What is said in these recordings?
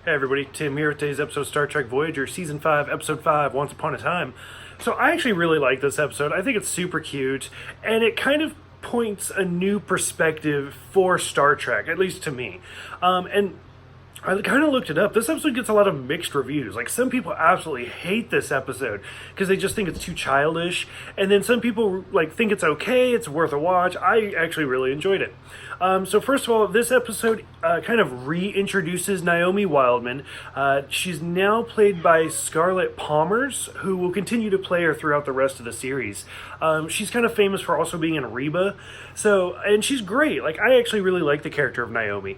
Hey everybody, Tim here with today's episode of Star Trek Voyager, Season 5, Episode 5, Once Upon a Time. So I actually really like this episode. I think it's super cute, and it kind of points a new perspective for Star Trek, at least to me. And I kind of looked it up. This episode gets a lot of mixed reviews. Like, some people absolutely hate this episode because they just think it's too childish, and then some people like think it's okay, it's worth a watch. I actually really enjoyed it. So first of all, this episode kind of reintroduces Naomi Wildman. She's now played by Scarlett Palmers, who will continue to play her throughout the rest of the series. She's kind of famous for also being in Reba, and she's great. Like, I actually really like the character of Naomi.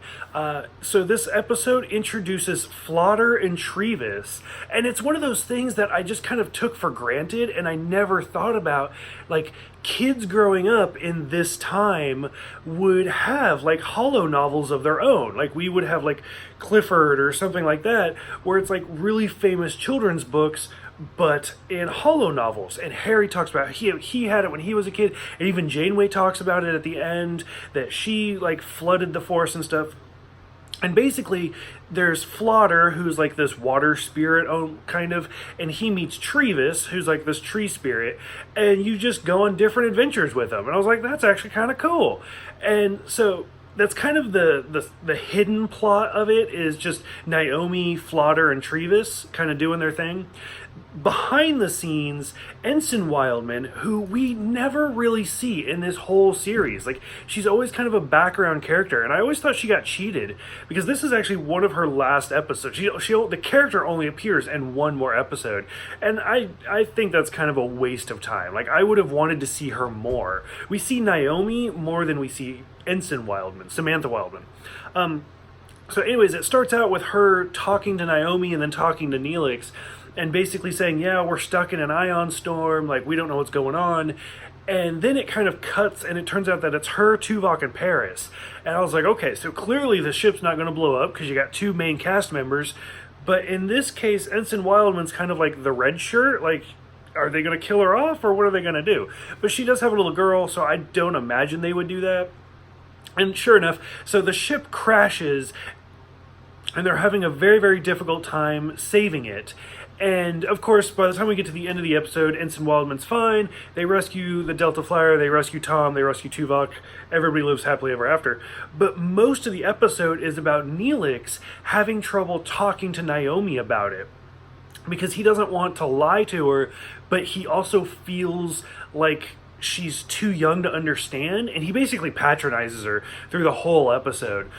So this episode introduces Flaughter and Trevis, and it's one of those things that I just kind of took for granted, and I never thought about. Like, kids growing up in this time would have like holo novels of their own. Like, we would have like Clifford or something like that, where it's like really famous children's books but in holo novels. And Harry talks about he had it when he was a kid, and even Janeway talks about it at the end, that she like flooded the force and stuff. And basically, there's Flaughter, who's like this water spirit, kind of, and he meets Trevis, who's like this tree spirit, and you just go on different adventures with them. And I was like, that's actually kind of cool. And so that's kind of the hidden plot of it, is just Naomi, Flaughter, and Trevis kind of doing their thing. Behind the scenes, Ensign Wildman, who we never really see in this whole series. Like, she's always kind of a background character, and I always thought she got cheated, because this is actually one of her last episodes. The character only appears in one more episode, and I think that's kind of a waste of time. Like, I would have wanted to see her more. We see Naomi more than we see Ensign Wildman, Samantha Wildman. So anyways, it starts out with her talking to Naomi and then talking to Neelix, and basically saying, yeah, we're stuck in an ion storm, like, we don't know what's going on. And then it kind of cuts, and it turns out that it's her, Tuvok, and Paris. And I was like, okay, so clearly the ship's not going to blow up because you got two main cast members. But in this case, Ensign Wildman's kind of like the red shirt. Like, are they going to kill her off, or what are they going to do? But she does have a little girl, so I don't imagine they would do that. And sure enough, so the ship crashes, and they're having a very, very difficult time saving it. And, of course, by the time we get to the end of the episode, Ensign Wildman's fine. They rescue the Delta Flyer, they rescue Tom, they rescue Tuvok. Everybody lives happily ever after. But most of the episode is about Neelix having trouble talking to Naomi about it, because he doesn't want to lie to her, but he also feels like she's too young to understand, and he basically patronizes her through the whole episode.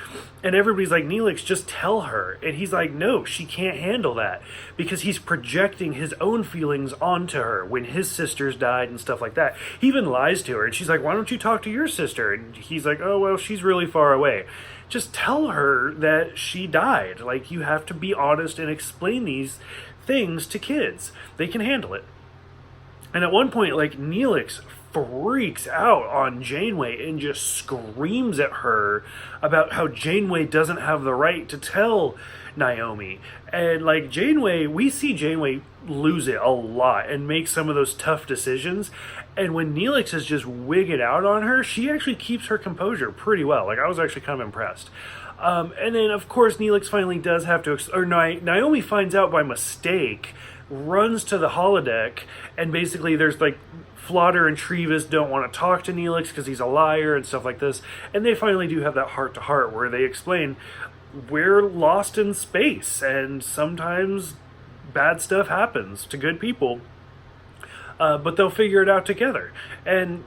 And everybody's like, Neelix, just tell her. And he's like, no, she can't handle that, because he's projecting his own feelings onto her when his sisters died and stuff like that. He even lies to her, and she's like, why don't you talk to your sister? And he's like, oh, well, she's really far away. Just tell her that she died. Like, you have to be honest and explain these things to kids. They can handle it. And at one point, like, Neelix freaks out on Janeway and just screams at her about how Janeway doesn't have the right to tell Naomi. And like, Janeway, we see Janeway lose it a lot and make some of those tough decisions. And when Neelix is just wigging out on her, she actually keeps her composure pretty well. Like, I was actually kind of impressed. And then, of course, Neelix finally does have to, Naomi finds out by mistake, runs to the holodeck, and basically there's like, Flaughter and Trevis don't want to talk to Neelix because he's a liar and stuff like this. And they finally do have that heart-to-heart where they explain, we're lost in space, and sometimes bad stuff happens to good people, but they'll figure it out together. And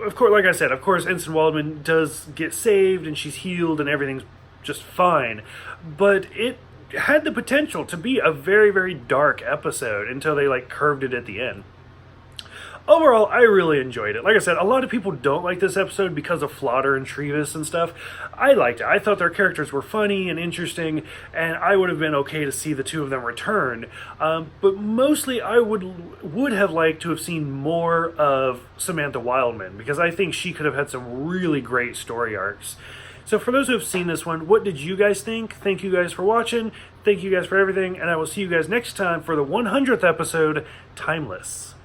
of course, like I said, of course, Ensign Waldman does get saved, and she's healed, and everything's just fine. But it had the potential to be a very, very dark episode until they like curved it at the end. Overall, I really enjoyed it. Like I said, a lot of people don't like this episode because of Flaughter and Trevis and stuff. I liked it. I thought their characters were funny and interesting, and I would have been okay to see the two of them return. But mostly, I would have liked to have seen more of Samantha Wildman, because I think she could have had some really great story arcs. So for those who have seen this one, what did you guys think? Thank you guys for watching. Thank you guys for everything, and I will see you guys next time for the 100th episode, Timeless.